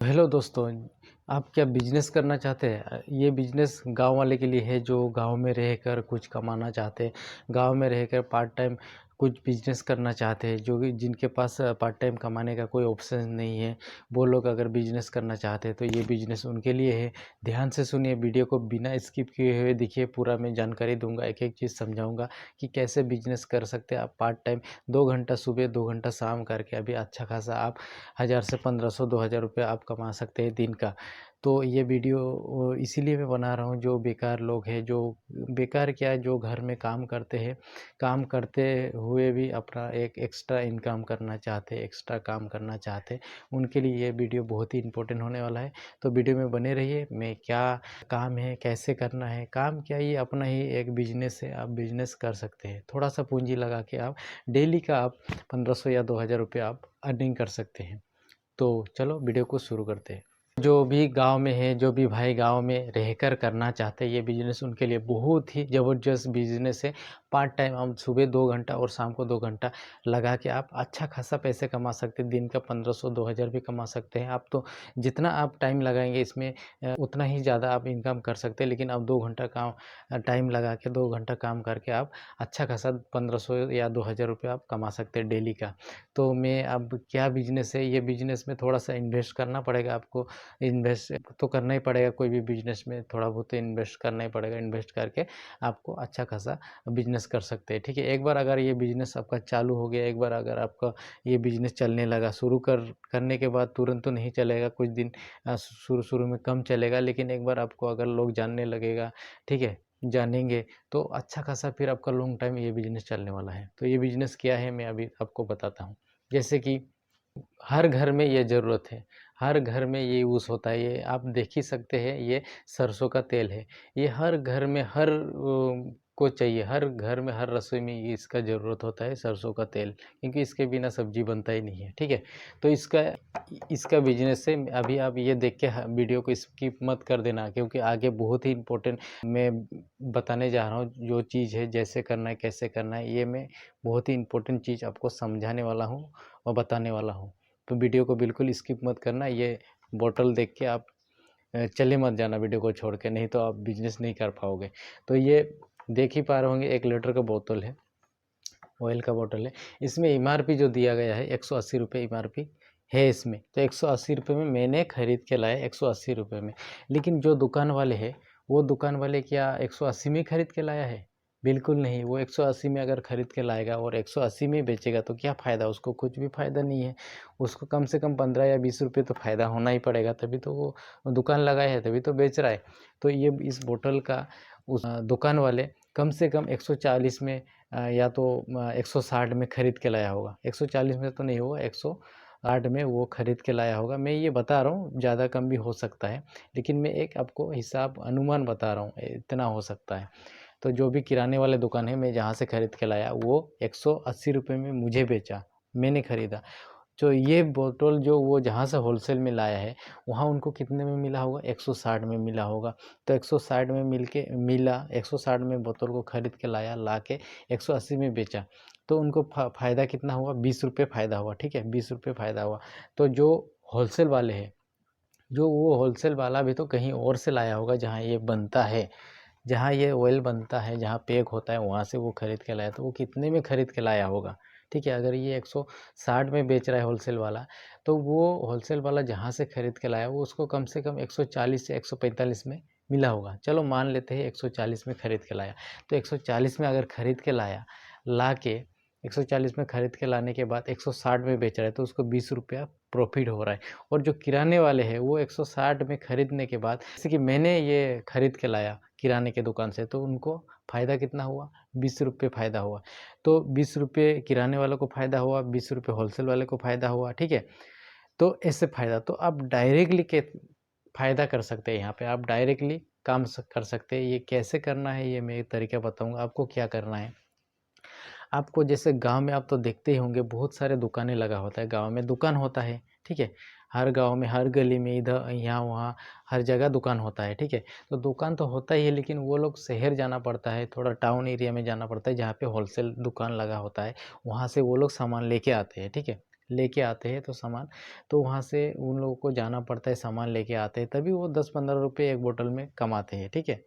Hello दोस्तों, आप क्या बिजनेस करना चाहते हैं? ये बिजनेस गांव वाले के लिए है जो गांव में रहकर कुछ कमाना चाहते हैं। गांव में रहकर पार्ट टाइम कुछ बिजनेस करना चाहते हैं, जो कि जिनके पास पार्ट टाइम कमाने का कोई ऑप्शन नहीं है। वो लोग अगर बिजनेस करना चाहते हैं तो ये बिजनेस उनके लिए है। ध्यान से सुनिए, वीडियो को बिना स्किप किए हुए देखिए। पूरा मैं जानकारी दूंगा, एक एक चीज़ समझाऊंगा कि कैसे बिजनेस कर सकते हैं आप पार्ट टाइम। 2 घंटा सुबह 2 घंटा शाम करके अभी अच्छा खासा आप 1000 से 1500 2000 रुपये आप कमा सकते हैं दिन का। तो ये वीडियो इसीलिए मैं बना रहा हूँ, जो बेकार लोग हैं, जो बेकार क्या, जो घर में काम करते हैं, काम करते हुए भी अपना एक एक्स्ट्रा इनकम करना चाहते हैं, एक्स्ट्रा काम करना चाहते हैं, उनके लिए ये वीडियो बहुत ही इम्पोर्टेंट होने वाला है। तो वीडियो में बने रहिए। मैं क्या काम है, कैसे करना है, काम क्या, ये अपना ही एक बिजनेस है। आप बिजनेस कर सकते हैं, थोड़ा सा पूंजी लगा के आप डेली का आप 1500 या 2000 रुपये आप अर्निंग कर सकते हैं। तो चलो वीडियो को शुरू करते हैं। जो भी गांव में है, जो भी भाई गांव में रहकर करना चाहते हैं, ये बिजनेस उनके लिए बहुत ही ज़बरदस्त बिजनेस है। पार्ट टाइम हम सुबह 2 घंटा और शाम को 2 घंटा लगा के आप अच्छा खासा पैसे कमा सकते हैं। दिन का 1500 2000 भी कमा सकते हैं आप। तो जितना आप टाइम लगाएंगे इसमें उतना ही ज़्यादा आप इनकम कर सकते हैं। लेकिन अब 2 घंटा काम टाइम लगा के 2 घंटा काम करके आप अच्छा खासा 1500 या 2000 रुपये आप कमा सकते हैं डेली का। तो मैं अब क्या बिजनेस है, ये बिजनेस में थोड़ा सा इन्वेस्ट करना पड़ेगा आपको। इन्वेस्ट तो करना ही पड़ेगा, कोई भी बिजनेस में थोड़ा बहुत तो इन्वेस्ट करना ही पड़ेगा। इन्वेस्ट करके आपको अच्छा खासा बिजनेस कर सकते हैं, ठीक है। एक बार अगर ये बिजनेस आपका चालू हो गया, एक बार अगर आपका ये बिजनेस चलने लगा, शुरू करने के बाद तुरंत तो नहीं चलेगा, कुछ दिन शुरू शुरू में कम चलेगा, लेकिन एक बार आपको अगर लोग जानने लगेगा, ठीक है, जानेंगे, तो अच्छा खासा फिर आपका लॉन्ग टाइम ये बिजनेस चलने वाला है। तो ये बिजनेस क्या है मैं अभी आपको बताता हूँ। जैसे कि हर घर में ये ज़रूरत है, हर घर में ये यूज़ होता है। ये आप देख ही सकते हैं, ये सरसों का तेल है। ये हर घर में हर को चाहिए, हर घर में हर रसोई में ये इसका ज़रूरत होता है, सरसों का तेल, क्योंकि इसके बिना सब्जी बनता ही नहीं है, ठीक है। तो इसका इसका बिजनेस है। अभी आप ये देख के वीडियो को स्किप मत कर देना, क्योंकि आगे बहुत ही इम्पोर्टेंट मैं बताने जा रहा हूँ। जो चीज़ है, जैसे करना है, कैसे करना है, ये मैं बहुत ही इम्पोर्टेंट चीज़ आपको समझाने वाला हूँ और बताने वाला हूँ। तो वीडियो को बिल्कुल स्किप मत करना। ये बोतल देख के आप चले मत जाना वीडियो को छोड़ के, नहीं तो आप बिजनेस नहीं कर पाओगे। तो ये देख ही पा रहे होंगे, 1 लीटर का बोतल है, ऑयल का बोतल है। इसमें एमआरपी जो दिया गया है 180 रुपये एमआरपी है इसमें। तो 180 रुपये में मैंने ख़रीद के लाया, 180 रुपये में। लेकिन जो दुकान वाले हैं, वो दुकान वाले क्या 180 में ख़रीद के लाया है? बिल्कुल नहीं। वो 180 में अगर ख़रीद के लाएगा और 180 में बेचेगा तो क्या फ़ायदा, उसको कुछ भी फ़ायदा नहीं है। उसको कम से कम 15 या 20 रुपये तो फ़ायदा होना ही पड़ेगा, तभी तो वो दुकान लगाया है, तभी तो बेच रहा है। तो ये इस बोतल का उस दुकान वाले कम से कम 140 में या तो 160 में ख़रीद के लाया होगा। 140 में तो नहीं होगा, 160 में वो ख़रीद के लाया होगा। मैं ये बता रहा हूँ, ज़्यादा कम भी हो सकता है, लेकिन मैं एक आपको हिसाब अनुमान बता रहा हूँ, इतना हो सकता है। तो जो भी किराने वाले दुकान है, मैं जहाँ से ख़रीद के लाया, वो 180 रुपये में मुझे बेचा, मैंने ख़रीदा। जो ये बोतल जो वो जहाँ से होलसेल में लाया है, वहाँ उनको कितने में मिला होगा? 160 में मिला होगा। तो 160 में मिला, 160 में बोतल को ख़रीद के लाया, ला के 180 में बेचा, तो उनको फ़ायदा कितना हुआ? 20 रुपये फ़ायदा हुआ, ठीक है, 20 रुपये फ़ायदा हुआ। तो जो होलसेल वाले हैं, जो वो होलसेल वाला भी तो कहीं और से लाया होगा जहाँ ये बनता है, जहाँ ये ऑयल बनता है, जहाँ पैक होता है, वहाँ से वो ख़रीद के लाया, तो वो कितने में ख़रीद के लाया होगा, ठीक है। अगर ये 160 में बेच रहा है होलसेल वाला, तो वो होलसेल वाला जहाँ से ख़रीद के लाया, वो उसको कम से कम 140 से 145 में मिला होगा। चलो मान लेते हैं 140 में ख़रीद के लाया। तो 140 में अगर ख़रीद के लाया, ला के 140 में ख़रीद के लाने के बाद 160 में बेच रहा है, तो उसको 20 रुपया प्रॉफ़िट हो रहा है। और जो किराने वाले हैं, वो 160 में ख़रीदने के बाद, जैसे कि मैंने ये ख़रीद के लाया किराने के दुकान से, तो उनको फ़ायदा कितना हुआ? 20 रुपये फ़ायदा हुआ। तो 20 रुपये किराने वालों को फ़ायदा हुआ, 20 रुपये होलसेल वाले को फ़ायदा हुआ, ठीक है। तो ऐसे फ़ायदा, तो आप डायरेक्टली के फ़ायदा कर सकते हैं यहाँ पे, आप डायरेक्टली काम कर सकते हैं। ये कैसे करना है, ये मैं एक तरीका बताऊँगा आपको। क्या करना है आपको, जैसे गाँव में आप तो देखते ही होंगे, बहुत सारे दुकानें लगा होता है, गाँव में दुकान होता है, ठीक है। हर गाँव में, हर गली में, इधर यहाँ वहाँ हर जगह दुकान होता है, ठीक है। तो दुकान तो होता ही है, लेकिन वो लोग शहर जाना पड़ता है, थोड़ा टाउन एरिया में जाना पड़ता है, जहाँ पे होलसेल दुकान लगा होता है, वहाँ से वो लोग सामान लेके आते हैं, ठीक है। लेके आते हैं तो सामान, तो वहाँ से उन लोगों को जाना पड़ता है, सामान लेके आते हैं, तभी वो 10-15 रुपये एक बोतल में कमाते हैं, ठीक है।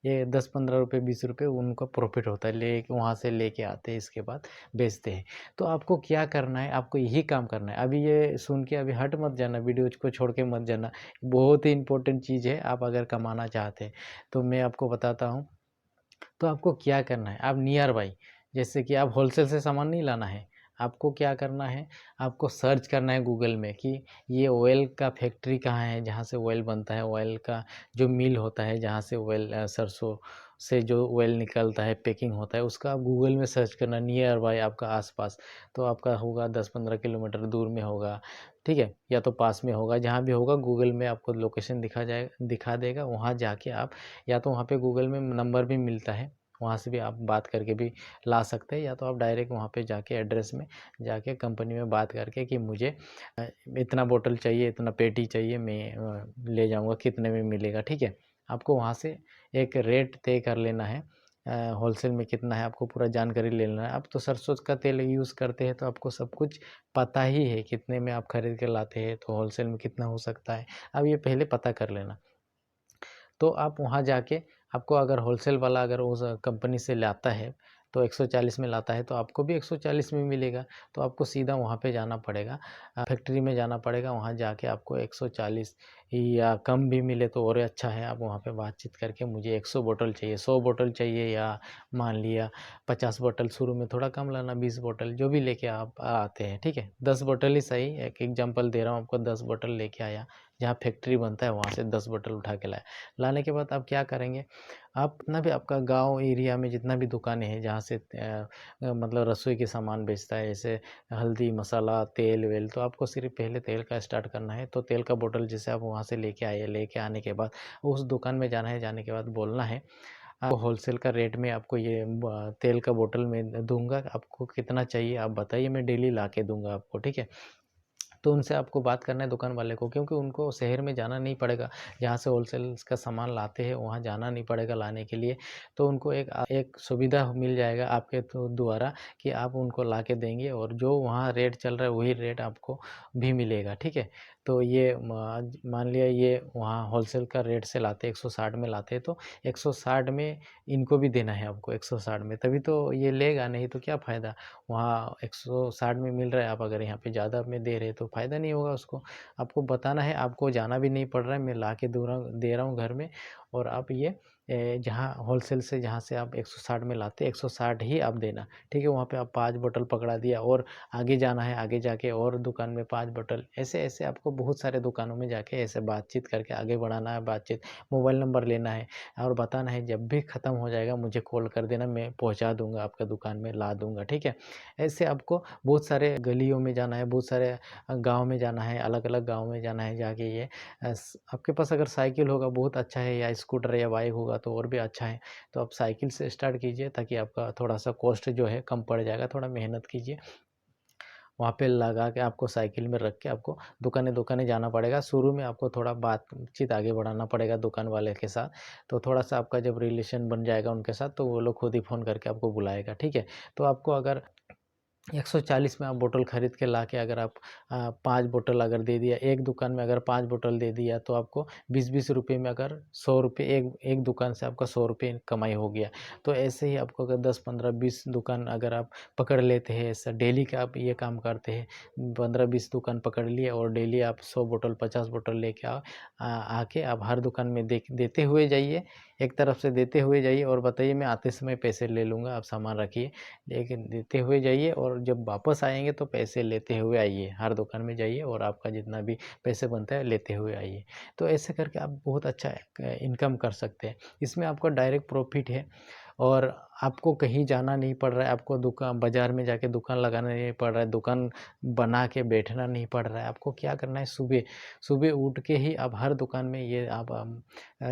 ये 10-15 रुपये 20 रुपये उनका प्रॉफ़िट होता है, ले वहाँ से लेके आते हैं, इसके बाद बेचते हैं। तो आपको क्या करना है, आपको यही काम करना है। अभी ये सुन के अभी हट मत जाना, वीडियो को छोड़ के मत जाना। बहुत ही इम्पोर्टेंट चीज़ है, आप अगर कमाना चाहते हैं, तो मैं आपको बताता हूँ। तो आपको क्या करना है, आप नियर बाई, जैसे कि आप होलसेल से सामान नहीं लाना है, आपको क्या करना है, आपको सर्च करना है गूगल में कि ये ऑयल का फैक्ट्री कहाँ है, जहाँ से ऑयल बनता है, ऑयल का जो मिल होता है, जहाँ से ऑयल सरसों से जो ऑयल निकलता है, पैकिंग होता है, उसका आप गूगल में सर्च करना नियर बाई आपका आसपास। तो आपका होगा 10-15 किलोमीटर दूर में होगा, ठीक है, या तो पास में होगा, जहाँ भी होगा गूगल में आपको लोकेशन दिखा देगा। वहाँ जाके आप, या तो वहाँ पे गूगल में नंबर भी मिलता है, वहाँ से भी आप बात करके भी ला सकते हैं, या तो आप डायरेक्ट वहाँ पे जाके एड्रेस में जाके कंपनी में बात करके कि मुझे इतना बोतल चाहिए, इतना पेटी चाहिए, मैं ले जाऊँगा, कितने में मिलेगा, ठीक है। आपको वहाँ से एक रेट तय कर लेना है, होलसेल में कितना है आपको पूरा जानकारी ले लेना है। आप तो सरसों का तेल यूज़ करते हैं, तो आपको सब कुछ पता ही है, कितने में आप खरीद के लाते हैं, तो होलसेल में कितना हो सकता है, अब ये पहले पता कर लेना। तो आप वहाँ जाके, आपको अगर होलसेल वाला अगर उस कंपनी से लाता है तो 140 में लाता है, तो आपको भी 140 में मिलेगा। तो आपको सीधा वहाँ पे जाना पड़ेगा, फैक्ट्री में जाना पड़ेगा, वहाँ जाके आपको 140 या कम भी मिले तो और अच्छा है। आप वहाँ पे बातचीत करके मुझे 100 बोतल चाहिए, 100 बोतल चाहिए, या मान लिया 50 बोतल, शुरू में थोड़ा कम लाना, 20 बोतल जो भी लेके आप आते हैं, ठीक है। 10 बोतल ही सही, एक एग्जांपल दे रहा हूँ आपको, 10 बोतल लेके आया, जहाँ फैक्ट्री बनता है वहाँ से 10 बोतल उठा के लाया। लाने के बाद आप क्या करेंगे, आप जितना भी आपका गाँव एरिया में जितना भी दुकानें हैं जहाँ से मतलब रसोई के सामान बेचता है, जैसे हल्दी, मसाला, तेल-वेल, तो आपको सिर्फ़ पहले तेल का स्टार्ट करना है। तो तेल का बोतल जैसे आप वहाँ से लेके आए, लेके आने के बाद उस दुकान में जाना है, जाने के बाद बोलना है, आपको होलसेल का रेट में आपको ये तेल का बोतल मैं दूँगा, आपको कितना चाहिए आप बताइए, मैं डेली ला के दूँगा आपको, ठीक है। तो उनसे आपको बात करना है दुकान वाले को, क्योंकि उनको शहर में जाना नहीं पड़ेगा, जहाँ से होलसेल्स का सामान लाते हैं वहाँ जाना नहीं पड़ेगा लाने के लिए। तो उनको एक सुविधा मिल जाएगा आपके द्वारा, कि आप उनको ला के देंगे और जो वहाँ रेट चल रहा है वही रेट आपको भी मिलेगा, ठीक है। तो ये मान लिया ये वहाँ होलसेल का रेट से लाते हैं, 160 में लाते हैं, तो 160 में इनको भी देना है आपको, 160 में, तभी तो ये लेगा, नहीं तो क्या फ़ायदा। वहाँ 160 में मिल रहा है, आप अगर यहाँ पे ज़्यादा में दे रहे हैं तो फ़ायदा नहीं होगा उसको। आपको बताना है, आपको जाना भी नहीं पड़ रहा है, मैं ला के दे रहा हूँ घर में, और आप ये जहाँ होलसेल से जहाँ से आप 160 में लाते हैं, 160 ही आप देना, ठीक है। वहाँ पे आप 5 बोतल पकड़ा दिया, और आगे जाना है, आगे जाके और दुकान में 5 बोतल, ऐसे-ऐसे आपको बहुत सारे दुकानों में जाके ऐसे बातचीत करके आगे बढ़ाना है बातचीत। मोबाइल नंबर लेना है और बताना है, जब भी ख़त्म हो जाएगा मुझे कॉल कर देना, मैं पहुँचा दूँगा आपका दुकान में, ला दूँगा, ठीक है। ऐसे आपको बहुत सारे गलियों में जाना है, बहुत सारे गाँव में जाना है, अलग-अलग गाँव में जाना है, जाके ये आपके पास अगर साइकिल होगा बहुत अच्छा है, या स्कूटर या बाइक होगा तो और भी अच्छा है। तो आप साइकिल से स्टार्ट कीजिए, ताकि आपका थोड़ा-सा कॉस्ट जो है कम पड़ जाएगा, थोड़ा मेहनत कीजिए। वहाँ पे लगा के आपको साइकिल में रख के आपको दुकानें-दुकानें जाना पड़ेगा। शुरू में आपको थोड़ा बातचीत आगे बढ़ाना पड़ेगा दुकान वाले के साथ, तो थोड़ा-सा आपका जब रिलेशन बन जाएगा उनके साथ, तो वो लोग खुद ही फ़ोन करके आपको बुलाएगा, ठीक है। तो आपको अगर 140 में आप बोतल खरीद के लाके अगर आप 5 बोतल अगर दे दिया, एक दुकान में अगर 5 बोतल दे दिया, तो आपको 20-20 रुपए में अगर 100 रुपए, एक एक दुकान से आपका 100 रुपए कमाई हो गया। तो ऐसे ही आपको अगर 10, 15, 20 दुकान अगर आप पकड़ लेते हैं, ऐसा डेली का आप ये काम करते हैं, 15-20 दुकान पकड़ लिए और डेली आप 100 बोतल, 50 बोतल लेके आके आप हर दुकान में देते हुए जाइए, एक तरफ से देते हुए जाइए और बताइए मैं आते समय पैसे ले लूँगा, आप सामान रखिए। लेकिन देते हुए जाइए, और जब वापस आएँगे तो पैसे लेते हुए आइए। हर दुकान में जाइए और आपका जितना भी पैसे बनता है लेते हुए आइए। तो ऐसे करके आप बहुत अच्छा इनकम कर सकते हैं। इसमें आपका डायरेक्ट प्रॉफ़िट है, और आपको कहीं जाना नहीं पड़ रहा है, आपको दुकान बाज़ार में जाके दुकान लगाना नहीं पड़ रहा है, दुकान बना के बैठना नहीं पड़ रहा है। आपको क्या करना है, सुबह सुबह उठ के ही आप हर दुकान में ये आप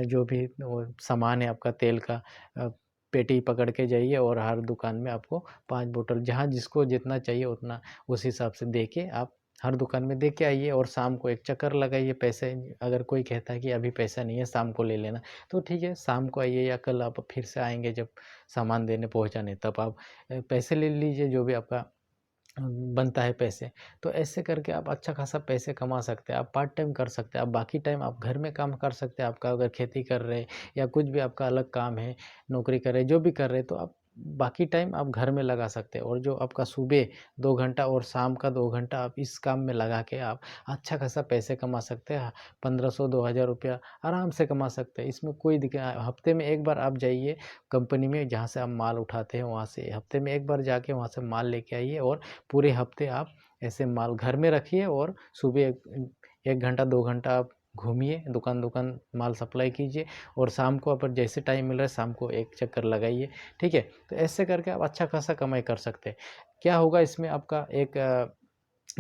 जो भी वो सामान है आपका तेल का, अ, पेटी पकड़ के जाइए, और हर दुकान में आपको 5 बोतल, जहाँ जिसको जितना चाहिए उतना उस हिसाब से दे के आप हर दुकान में दे के आइए, और शाम को एक चक्कर लगाइए। पैसे अगर कोई कहता है कि अभी पैसा नहीं है, शाम को ले लेना, तो ठीक है, शाम को आइए, या कल आप फिर से आएँगे जब सामान देने पहुँचाने, तब आप पैसे ले लीजिए, जो भी आपका बनता है पैसे। तो ऐसे करके आप अच्छा खासा पैसे कमा सकते हैं, आप पार्ट टाइम कर सकते हैं, आप बाकी टाइम आप घर में काम कर सकते हैं। आपका अगर खेती कर रहे हैं या कुछ भी आपका अलग काम है, नौकरी कर रहे हैं, जो भी कर रहे हैं, तो आप बाकी टाइम आप घर में लगा सकते हैं। और जो आपका सुबह 2 घंटा और शाम का 2 घंटा आप इस काम में लगा के आप अच्छा खासा पैसे कमा सकते हैं। 1500 2000 रुपया आराम से कमा सकते हैं, इसमें कोई दिक्कत। हफ्ते में एक बार आप जाइए कंपनी में जहाँ से आप माल उठाते हैं, वहाँ से हफ्ते में एक बार जाके वहाँ से माल लेके आइए और पूरे हफ्ते आप ऐसे माल घर में रखिए और सुबह 1 घंटा 2 घंटा आप घूमिए, दुकान-दुकान माल सप्लाई कीजिए और शाम को आप जैसे टाइम मिल रहा है शाम को एक चक्कर लगाइए, ठीक है? तो ऐसे करके आप अच्छा खासा कमाई कर सकते हैं। क्या होगा इसमें आपका एक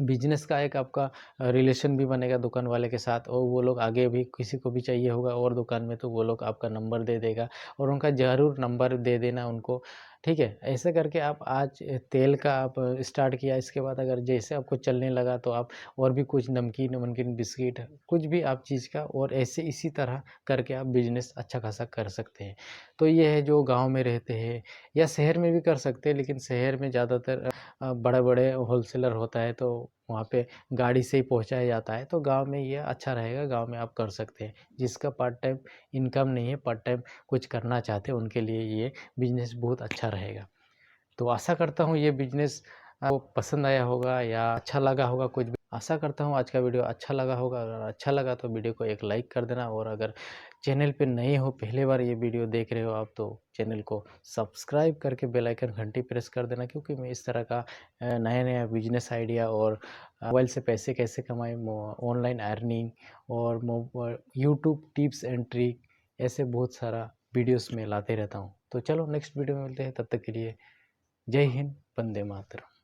बिज़नेस का एक आपका रिलेशन भी बनेगा दुकान वाले के साथ और वो लोग आगे भी किसी को भी चाहिए होगा और दुकान में तो वो लोग आपका नंबर दे देगा और उनका ज़रूर नंबर दे देना उनको, ठीक है? ऐसे करके आप आज तेल का आप स्टार्ट किया, इसके बाद अगर जैसे आपको चलने लगा तो आप और भी कुछ नमकीन-वमकीन, बिस्किट कुछ भी आप चीज़ का और ऐसे इसी तरह करके आप बिज़नेस अच्छा खासा कर सकते हैं। तो ये है जो गाँव में रहते हैं या शहर में भी कर सकते हैं, लेकिन शहर में ज़्यादातर बड़े-बड़े होलसेलर होता है तो वहाँ पे गाड़ी से ही पहुँचाया जाता है, तो गाँव में ये अच्छा रहेगा, गाँव में आप कर सकते हैं। जिसका पार्ट टाइम इनकम नहीं है, पार्ट टाइम कुछ करना चाहते हैं, उनके लिए ये बिज़नेस बहुत अच्छा रहेगा। तो आशा करता हूँ ये बिज़नेस आपको पसंद आया होगा या अच्छा लगा होगा कुछ भी। आशा करता हूँ आज का वीडियो अच्छा लगा होगा, अगर अच्छा लगा तो वीडियो को एक लाइक कर देना और अगर चैनल पे नए हो, पहली बार ये वीडियो देख रहे हो आप, तो चैनल को सब्सक्राइब करके बेल आइकन घंटी प्रेस कर देना, क्योंकि मैं इस तरह का नया-नया बिज़नेस आइडिया और मोबाइल से पैसे कैसे कमाएँ, ऑनलाइन अर्निंग और यूट्यूब टिप्स एंड ट्रिक, ऐसे बहुत सारा वीडियोज़ मैं लाते रहता हूँ। तो चलो नेक्स्ट वीडियो में मिलते हैं, तब तक के लिए जय हिंद, वंदे मातरम।